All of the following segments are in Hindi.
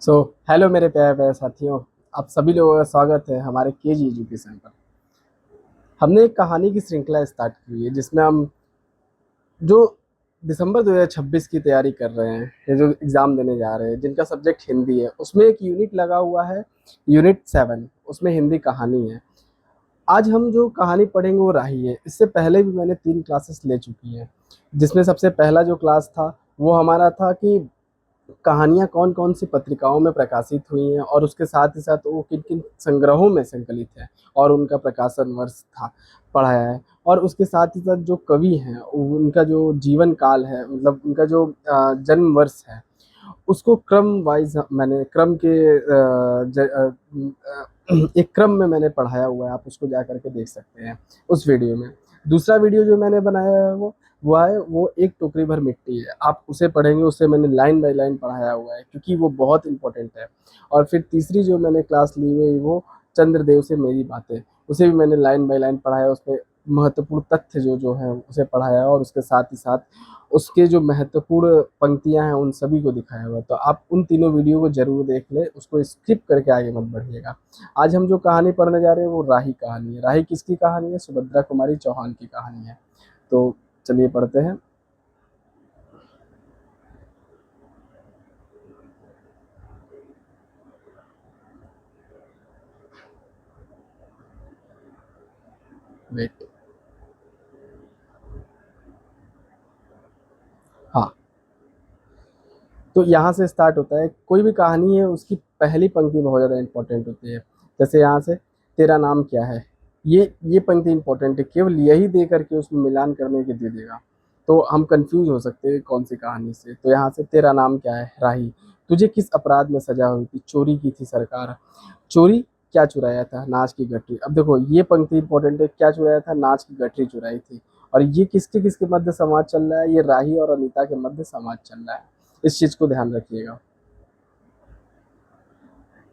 सो हेलो मेरे प्यारे प्यारे साथियों। आप सभी लोगों का स्वागत है हमारे केजी एजुकेशन पर। हमने एक कहानी की श्रृंखला स्टार्ट की हुई है जिसमें हम जो दिसंबर 2026 की तैयारी कर रहे हैं या जो एग्ज़ाम देने जा रहे हैं जिनका सब्जेक्ट हिंदी है, उसमें एक यूनिट लगा हुआ है, यूनिट 7। उसमें हिंदी कहानी है। आज हम जो कहानी पढ़ेंगे वो राही है। इससे पहले भी मैंने 3 क्लासेस ले चुकी हैं, जिसमें सबसे पहला जो क्लास था वो हमारा था कि कहानियाँ कौन-कौन सी पत्रिकाओं में प्रकाशित हुई हैं और उसके साथ ही साथ वो किन-किन संग्रहों में संकलित है और उनका प्रकाशन वर्ष था, पढ़ाया है। और उसके साथ ही साथ जो कवि हैं, उनका जो जीवन काल है, मतलब उनका जो जन्म वर्ष है, उसको क्रम वाइज़ मैंने क्रम के एक क्रम में मैंने पढ़ाया हुआ है। आप उसको जा कर के देख सकते हैं उस वीडियो में। दूसरा वीडियो जो मैंने बनाया है वो एक टोकरी भर मिट्टी है। आप उसे पढ़ेंगे, उसे मैंने लाइन बाय लाइन पढ़ाया हुआ है क्योंकि वो बहुत इम्पोर्टेंट है। और फिर तीसरी जो मैंने क्लास ली हुई है वो चंद्रदेव से मेरी बातें, उसे भी मैंने लाइन बाय लाइन पढ़ाया। उसमें महत्वपूर्ण तथ्य जो हैं उसे पढ़ाया है और उसके साथ ही साथ उसके जो महत्वपूर्ण पंक्तियाँ हैं उन सभी को दिखाया हुआ है। तो आप उन तीनों वीडियो को ज़रूर देख लें, उसको स्किप करके आगे मत बढ़िएगा। आज हम जो कहानी पढ़ने जा रहे हैं वो राही कहानी है। राही किसकी कहानी है? सुभद्रा कुमारी चौहान की कहानी है। तो चलिए पढ़ते हैं। वेट। हाँ, तो यहाँ से स्टार्ट होता है। कोई भी कहानी है उसकी पहली पंक्ति बहुत ज़्यादा इम्पोर्टेंट होती है। जैसे यहाँ से तेरा नाम क्या है? ये पंक्ति इम्पोर्टेंट है। केवल यही दे करके उसमें मिलान करने के दे देगा तो हम कंफ्यूज हो सकते हैं कौन सी कहानी से। तो यहाँ से तेरा नाम क्या है? राही। तुझे किस अपराध में सजा हुई थी? चोरी की थी सरकार। चोरी क्या चुराया था? नाच की गठरी। अब देखो ये पंक्ति इंपॉर्टेंट है। क्या चुराया था? नाच की गठरी चुराई थी। और ये किसके किसके मध्य समाज चल रहा है? ये राही और अनीता के मध्य समाज चल रहा है। इस चीज को ध्यान रखिएगा।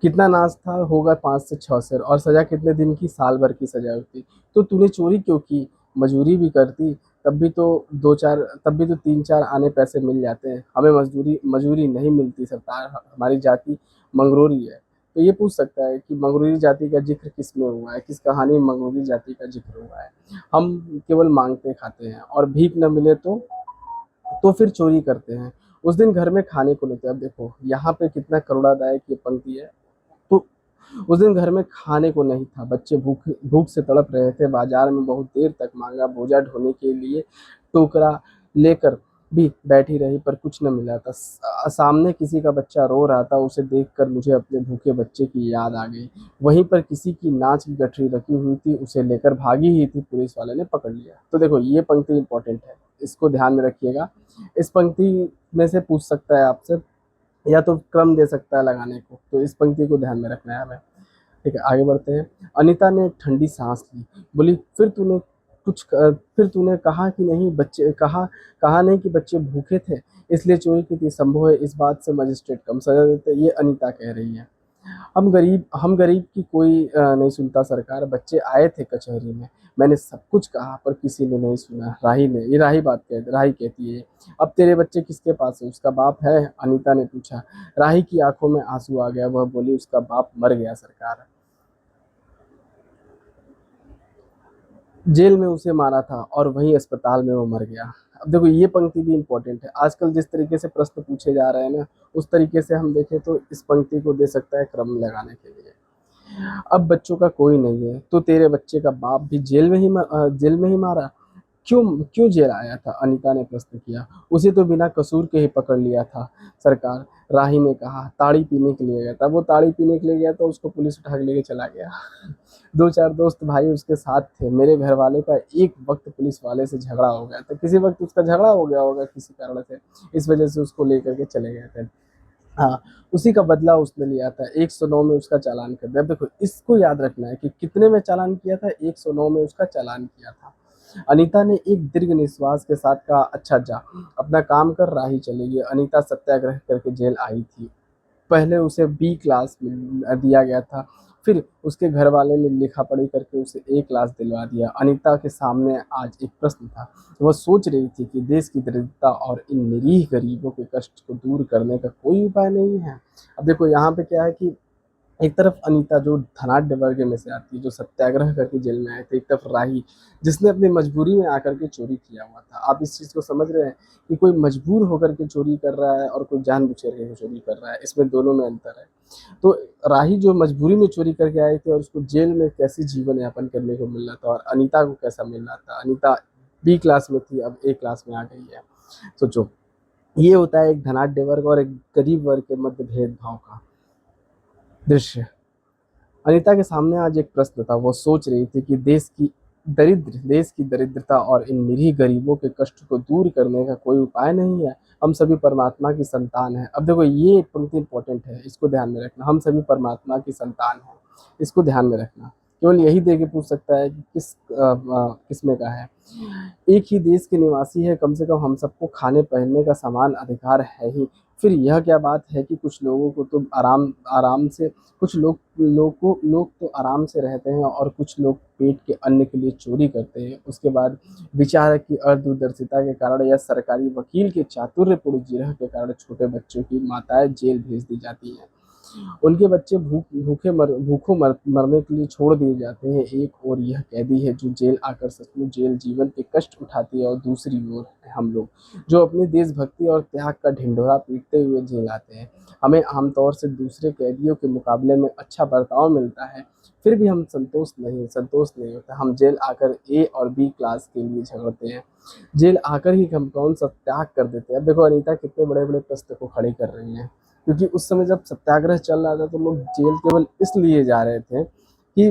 कितना नाच था? होगा 5 से 6 सिर। और सजा कितने दिन की? साल भर की सजा होती। तो तूने चोरी क्यों की? मजूरी भी करती तब भी तो 3-4 आने पैसे मिल जाते हैं। हमें मजदूरी मजूरी नहीं मिलती सरकार, हमारी जाति मंगरूरी है। तो ये पूछ सकता है कि मंगरूरी जाति का जिक्र किस में हुआ है? किस कहानी में मंगरूरी जाति का जिक्र हुआ है? हम केवल मांगते खाते हैं और भीख न मिले तो फिर चोरी करते हैं। उस दिन घर में खाने को नहीं था। अब देखो यहाँ पे कितना करुणादायक ये पंक्ति है। तो उस दिन घर में खाने को नहीं था। बच्चे भूख भूख से तड़प रहे थे। बाजार में बहुत देर तक मांगा बोझा ढोने के लिए टोकरा लेकर भी बैठी रही पर कुछ न मिला था। सामने किसी का बच्चा रो रहा था। उसे देखकर मुझे अपने भूखे बच्चे की याद आ गई। वहीं पर किसी की नाच की गठरी रखी हुई थी, उसे लेकर भागी ही थी, पुलिस वाले ने पकड़ लिया। तो देखो ये पंक्ति इंपॉर्टेंट है, इसको ध्यान में रखिएगा। इस पंक्ति में से पूछ सकता है आपसे या तो क्रम दे सकता है लगाने को, तो इस पंक्ति को ध्यान में रखना है हमें। ठीक है, आगे बढ़ते हैं। अनीता ने एक ठंडी सांस ली। बोली, फिर तूने कहा कि नहीं बच्चे कहा नहीं कि बच्चे भूखे थे इसलिए चोरी की थी। संभव है इस बात से मजिस्ट्रेट कम सजा देते। ये अनीता कह रही है। हम गरीब की कोई नहीं सुनता सरकार। बच्चे आए थे कचहरी में, मैंने सब कुछ कहा पर किसी ने नहीं सुना। राही कहती है। अब तेरे बच्चे किसके पास है? उसका बाप है? अनीता ने पूछा। राही की आंखों में आंसू आ गया। वह बोली, उसका बाप मर गया सरकार, जेल में उसे मारा था और वहीं अस्पताल में वो मर गया। अब देखो ये पंक्ति भी इम्पोर्टेंट है। आजकल जिस तरीके से प्रश्न पूछे जा रहे हैं ना, उस तरीके से हम देखें तो इस पंक्ति को दे सकता है क्रम लगाने के लिए। अब बच्चों का कोई नहीं है तो तेरे बच्चे का बाप भी जेल में ही मारा। क्यों क्यों जेल आया था? अनीता ने प्रश्न किया। उसे तो बिना कसूर के ही पकड़ लिया था सरकार, राही ने कहा। ताड़ी पीने के लिए गया था। वो ताड़ी पीने के लिए गया तो उसको पुलिस उठा के लेके चला गया। 2-4 दोस्त भाई उसके साथ थे। मेरे घर वाले का एक वक्त पुलिस वाले से झगड़ा हो गया था। किसी वक्त उसका झगड़ा हो गया होगा किसी कारण से, इस वजह से उसको लेकर के चले गए थे। हाँ, उसी का बदला उसने लिया था। 109 में उसका चालान कर दिया। अब देखो इसको याद रखना है कि कितने में चालान किया था? 109 में उसका चालान किया था। अनीता ने एक दीर्घ निश्वास के साथ कहा, अच्छा जा अपना काम कर, राही चलेगी। अनीता सत्याग्रह करके जेल आई थी। पहले उसे बी क्लास में दिया गया था, फिर उसके घर वाले ने लिखा पढ़ी करके उसे ए क्लास दिलवा दिया। अनीता के सामने आज एक प्रश्न था। वह सोच रही थी कि देश की दरिद्रता और इन निरीह गरीबों के कष्ट को दूर करने का कोई उपाय नहीं है। अब देखो यहाँ पे क्या है कि एक तरफ अनीता जो धनाढ्य वर्ग में से आती है, जो सत्याग्रह करके जेल में आए थे, एक तरफ राही जिसने अपनी मजबूरी में आकर के चोरी किया हुआ था। आप इस चीज़ को समझ रहे हैं कि कोई मजबूर होकर के चोरी कर रहा है और कोई जानबूझ करके चोरी कर रहा है, इसमें दोनों में अंतर है। तो राही जो मजबूरी में चोरी करके आए थे और उसको जेल में कैसे जीवन यापन करने को मिल रहा था, और अनीता को कैसा मिल रहा था। अनीता बी क्लास में थी, अब ए क्लास में आ गई है। सोचो, ये होता है एक धनाढ्य वर्ग और एक गरीब वर्ग के मध्य भेदभाव का दृश्य। अनीता के सामने आज एक प्रश्न था। वो सोच रही थी कि देश की दरिद्रता और इन निरीह गरीबों के कष्ट को दूर करने का कोई उपाय नहीं है। हम सभी परमात्मा की संतान हैं। अब देखो ये पंक्ति इंपॉर्टेंट है, इसको ध्यान में रखना। हम सभी परमात्मा की संतान हैं, इसको ध्यान में रखना। केवल यही दे के पूछ सकता है कि किस में का है। एक ही देश के निवासी है, कम से कम हम सबको खाने पहनने का समान अधिकार है ही। फिर यह क्या बात है कि कुछ लोगों को तो आराम आराम से कुछ लोग तो आराम से रहते हैं और कुछ लोग पेट के अन्न के लिए चोरी करते हैं। उसके बाद विचारक की अदूरदर्शिता के कारण या सरकारी वकील के चातुर्यपूर्ण जिरह के कारण छोटे बच्चों की माताएं जेल भेज दी जाती हैं। उनके बच्चे भूखों मरने के लिए छोड़ दिए जाते हैं। एक और यह कैदी है जो जेल आकर सचमुच जेल जीवन के कष्ट उठाती है, और दूसरी ओर है हम लोग जो अपनी देशभक्ति और त्याग का ढिंढोरा पीटते हुए जेल आते हैं। हमें आमतौर से दूसरे कैदियों के मुकाबले में अच्छा बर्ताव मिलता है, फिर भी हम संतोष नहीं होता। हम जेल आकर ए और बी क्लास के लिए झगड़ते हैं। जेल आकर ही हम कौन सा त्याग कर देते हैं। अब देखो अनीता कितने बड़े बड़े प्रश्न को खड़े कर रही हैं, क्योंकि उस समय जब सत्याग्रह चल रहा था तो लोग जेल केवल इसलिए जा रहे थे कि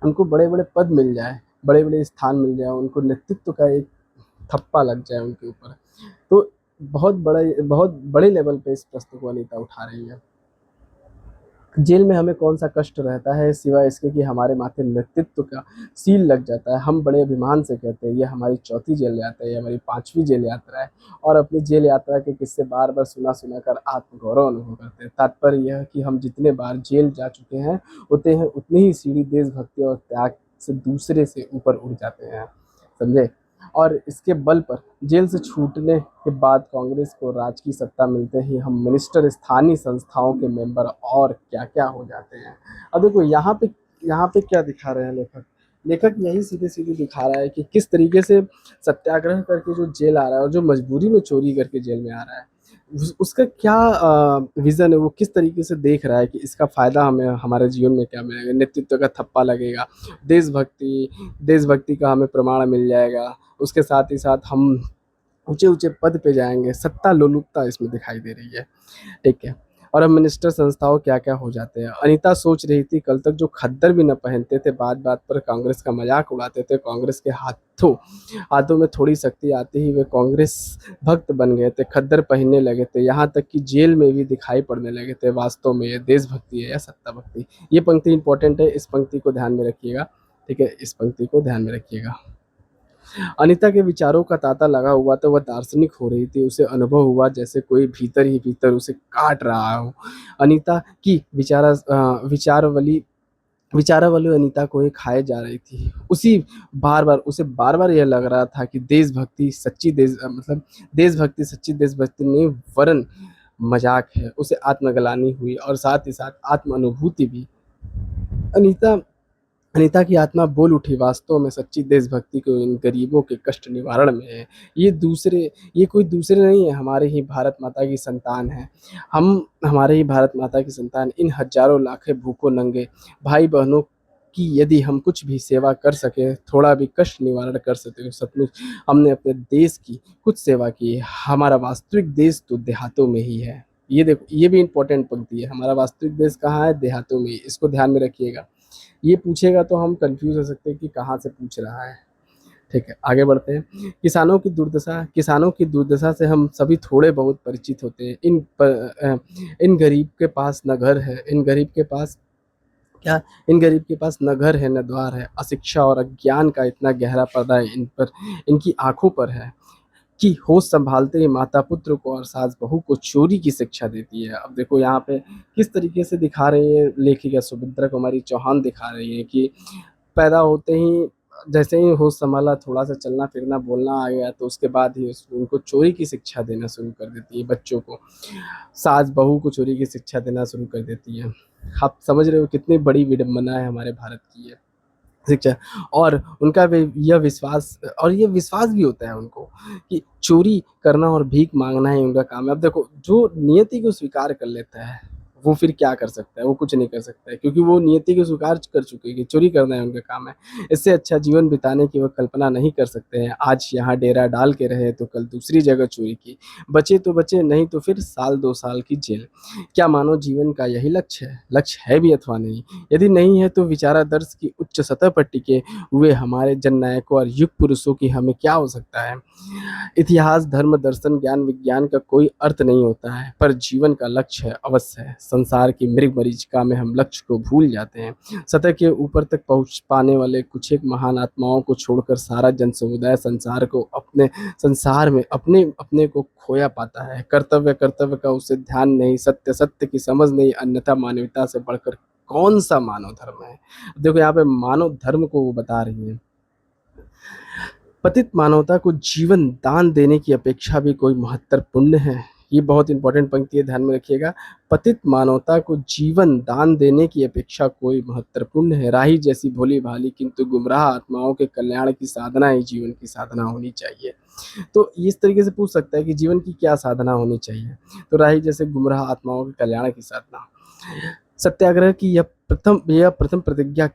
उनको बड़े बड़े पद मिल जाए, बड़े बड़े स्थान मिल जाए, उनको नेतृत्व का एक थप्पा लग जाए उनके ऊपर। तो बहुत बड़े लेवल पे इस प्रश्न को अनीता उठा रही है। जेल में हमें कौन सा कष्ट रहता है सिवाय इसके कि हमारे माथे नेतृत्व का सील लग जाता है। हम बड़े अभिमान से कहते हैं ये हमारी चौथी जेल यात्रा है, ये हमारी 5वीं जेल यात्रा है, और अपनी जेल यात्रा के किस्से बार बार सुना कर आत्मगौरव अनुभव करते हैं। तात्पर्य यह है कि हम जितने बार जेल जा चुके हैं उतनी ही सीढ़ी देशभक्ति और त्याग से दूसरे से ऊपर उठ जाते हैं, समझे। और इसके बल पर जेल से छूटने के बाद कांग्रेस को राज की सत्ता मिलते ही हम मिनिस्टर, स्थानीय संस्थाओं के मेंबर और क्या-क्या हो जाते हैं। अब देखो यहाँ पे क्या दिखा रहे हैं लेखक? लेखक यही सीधे-सीधे दिखा रहा है कि किस तरीके से सत्याग्रह करके जो जेल आ रहा है और जो मजबूरी में चोरी करके जेल में आ रहा है, उसका क्या विज़न है, वो किस तरीके से देख रहा है कि इसका फ़ायदा हमें हमारे जीवन में क्या मिलेगा, नेतृत्व का थप्पा लगेगा, देशभक्ति देशभक्ति का हमें प्रमाण मिल जाएगा, उसके साथ ही साथ हम ऊँचे-ऊँचे पद पे जाएँगे, सत्ता लोलुपता इसमें दिखाई दे रही है, ठीक है। और अब मिनिस्टर संस्थाओं क्या-क्या हो जाते हैं। अनीता सोच रही थी कल तक जो खद्दर भी न पहनते थे, बात-बात पर कांग्रेस का मज़ाक उड़ाते थे, कांग्रेस के हाथों में थोड़ी शक्ति आते ही वे कांग्रेस भक्त बन गए थे, खद्दर पहनने लगे थे, यहाँ तक कि जेल में भी दिखाई पड़ने लगे थे। वास्तव में ये देशभक्ति है या सत्ता भक्ति? ये पंक्ति इम्पोर्टेंट है, इस पंक्ति को ध्यान में रखिएगा, ठीक है? इस पंक्ति को ध्यान में रखिएगा। अनीता के विचारों का तांता लगा हुआ था, वह दार्शनिक हो रही थी। उसे अनुभव हुआ जैसे कोई भीतर ही भीतर उसे काट रहा हो। अनीता की विचारावली अनीता को ही खाए जा रही थी। उसे बार-बार यह लग रहा था कि देशभक्ति सच्ची देशभक्ति नहीं वरन मज़ाक है। उसे आत्मग्लानि हुई और साथ ही साथ आत्म अनुभूति भी। अनीता अनीता की आत्मा बोल उठी, वास्तव में सच्ची देशभक्ति को इन गरीबों के कष्ट निवारण में है। ये कोई दूसरे नहीं है, हमारे ही भारत माता की संतान हैं। हम हमारे ही भारत माता की संतान, इन हज़ारों लाखें भूखों नंगे भाई-बहनों की यदि हम कुछ भी सेवा कर सकें, थोड़ा भी कष्ट निवारण कर सकें, सचमुच हमने अपने देश की कुछ सेवा की है। हमारा वास्तविक देश तो देहातों में ही है। ये देखो, ये भी इम्पोर्टेंट पंक्ति है, हमारा वास्तविक देश कहाँ है? देहातों में ही। इसको ध्यान में रखिएगा। ये पूछेगा तो हम कंफ्यूज हो सकते हैं कि कहाँ से पूछ रहा है, ठीक है। आगे बढ़ते हैं। किसानों की दुर्दशा से हम सभी थोड़े बहुत परिचित होते हैं। इन गरीब के पास न घर है, इन गरीब के पास न घर है न द्वार है। अशिक्षा और अज्ञान का इतना गहरा पर्दा इन पर, इनकी आंखों पर है। कि होश सँभालते ही माता पुत्र को और सास बहू को चोरी की शिक्षा देती है। अब देखो यहाँ पे किस तरीके से दिखा रही है लेखिका सुमित्रा कुमारी चौहान, दिखा रही है कि पैदा होते ही जैसे ही होश संभाला, थोड़ा-सा चलना-फिरना, बोलना आ गया, तो उसके बाद ही उस उनको चोरी की शिक्षा देना शुरू कर देती है बच्चों को। सास-बहू को चोरी की शिक्षा देना शुरू कर देती है। आप समझ रहे हो कितनी बड़ी विडंबना है हमारे भारत की ये शिक्षा। और उनका यह विश्वास, और ये विश्वास भी होता है उनको कि चोरी करना और भीख माँगना ही उनका काम है। अब देखो जो नियति को स्वीकार कर लेता है, वो फिर क्या कर सकता है? वो कुछ नहीं कर सकता है, क्योंकि वो नियति को स्वीकार कर चुके हैं कि चोरी करना ही उनका काम है। इससे अच्छा जीवन बिताने की वो कल्पना नहीं कर सकते हैं। आज यहाँ डेरा डाल के रहे तो कल दूसरी जगह चोरी की। बचे तो बचे, नहीं तो फिर साल 2 साल की जेल। क्या मानव जीवन का यही लक्ष्य है? लक्ष्य है भी अथवा नहीं? यदि नहीं है तो विचारादर्श की उच्च सतह पर टिके हुए हमारे जननायकों और युग पुरुषों की हमें क्या हो सकता है? इतिहास, धर्म, दर्शन, ज्ञान, विज्ञान का कोई अर्थ नहीं होता है, पर जीवन का लक्ष्य है, अवश्य है। संसार की मृग मरीचिका में हम लक्ष्य को भूल जाते हैं। सतह के ऊपर तक पहुँच पाने वाले कुछ एक महान आत्माओं को छोड़कर सारा जन समुदाय संसार को अपने संसार में अपने अपने को खोया पाता है। कर्तव्य कर्तव्य का उसे ध्यान नहीं, सत्य सत्य की समझ नहीं, अन्यथा मानवता से बढ़कर कौन सा मानव धर्म है। देखो यहाँ पे मानव धर्म को वो बता रही है। पतित मानवता को जीवन दान देने की अपेक्षा भी कोई महत्तर पुण्य है। ये बहुत इंपॉर्टेंट पंक्ति है, ध्यान में रखिएगा। पतित मानवता को जीवन दान देने की अपेक्षा कोई महत्तर पुण्य है। राही जैसी भोली भाली किंतु गुमराह आत्माओं के कल्याण की साधना ही जीवन की साधना होनी चाहिए। तो इस तरीके से पूछ सकता है कि जीवन की क्या साधना होनी चाहिए? तो राही जैसे गुमराह आत्माओं के कल्याण की साधना। सत्याग्रह की यह प्रथम प्रतिज्ञा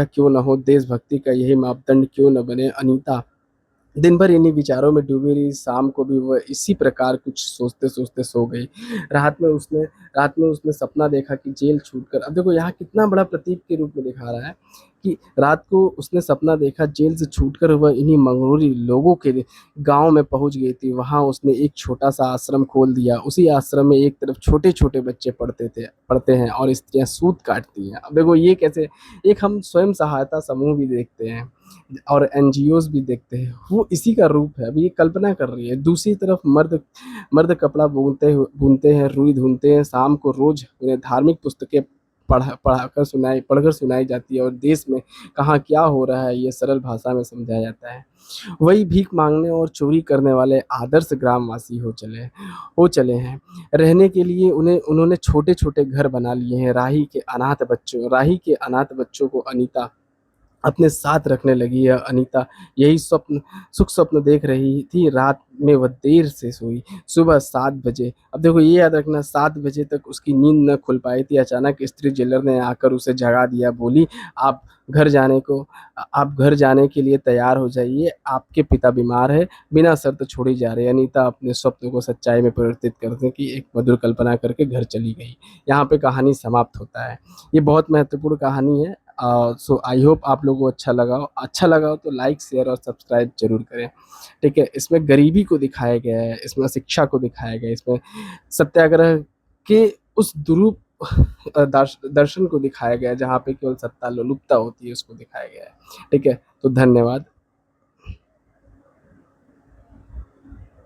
क्यों न हो, देशभक्ति का यही मापदंड क्यों न बने। अनीता दिन भर इन्हीं विचारों में डूबी रही। शाम को भी वह इसी प्रकार कुछ सोचते सोचते सो गई। रात में उसने सपना देखा कि जेल छूटकर, अब देखो यहाँ कितना बड़ा प्रतीक के रूप में दिखा रहा है कि रात को उसने सपना देखा जेल से छूटकर वह इन्हीं मंगरूरी लोगों के गांव में पहुंच गई थी। वहां उसने एक छोटा सा आश्रम खोल दिया। उसी आश्रम में एक तरफ छोटे छोटे बच्चे पढ़ते हैं और स्त्रियां सूत काटती हैं। अब देखो ये कैसे, एक हम स्वयं सहायता समूह भी देखते हैं और एनजीओज भी देखते हैं, वो इसी का रूप है। अभी ये कल्पना कर रही है। दूसरी तरफ मर्द मर्द कपड़ा बुनते हैं, रुई धुनते हैं। शाम को रोज उन्हें धार्मिक पुस्तकें पढ़कर सुनाई जाती है और देश में कहाँ क्या हो रहा है ये सरल भाषा में समझाया जाता है। वही भीख मांगने और चोरी करने वाले आदर्श ग्रामवासी हो चले हैं। रहने के लिए उन्होंने छोटे छोटे घर बना लिए हैं। राही के अनाथ बच्चों को अनीता अपने साथ रखने लगी है। अनीता यही सुख स्वप्न देख रही थी। रात में वह देर से सोई। सुबह 7 बजे, अब देखो ये याद रखना, 7 बजे तक उसकी नींद न खुल पाई थी। अचानक स्त्री जेलर ने आकर उसे जगा दिया। बोली, आप घर जाने को आप घर जाने के लिए तैयार हो जाइए, आपके पिता बीमार है, बिना शर्त छोड़ी जा रही है। अनीता अपने स्वप्न को सच्चाई में परिवर्तित करने की एक मधुर कल्पना करके घर चली गई। यहाँ पे कहानी समाप्त होता है। ये बहुत महत्वपूर्ण कहानी है। सो आई होप आप लोगों को अच्छा लगा हो तो लाइक शेयर और सब्सक्राइब जरूर करें। ठीक है, इसमें गरीबी को दिखाया गया है, इसमें शिक्षा को दिखाया गया है, इसमें सत्याग्रह के उस दुरूप दर्शन को दिखाया गया है जहाँ पे केवल सत्ता लोलुपता होती है, उसको दिखाया गया है। ठीक है, तो धन्यवाद।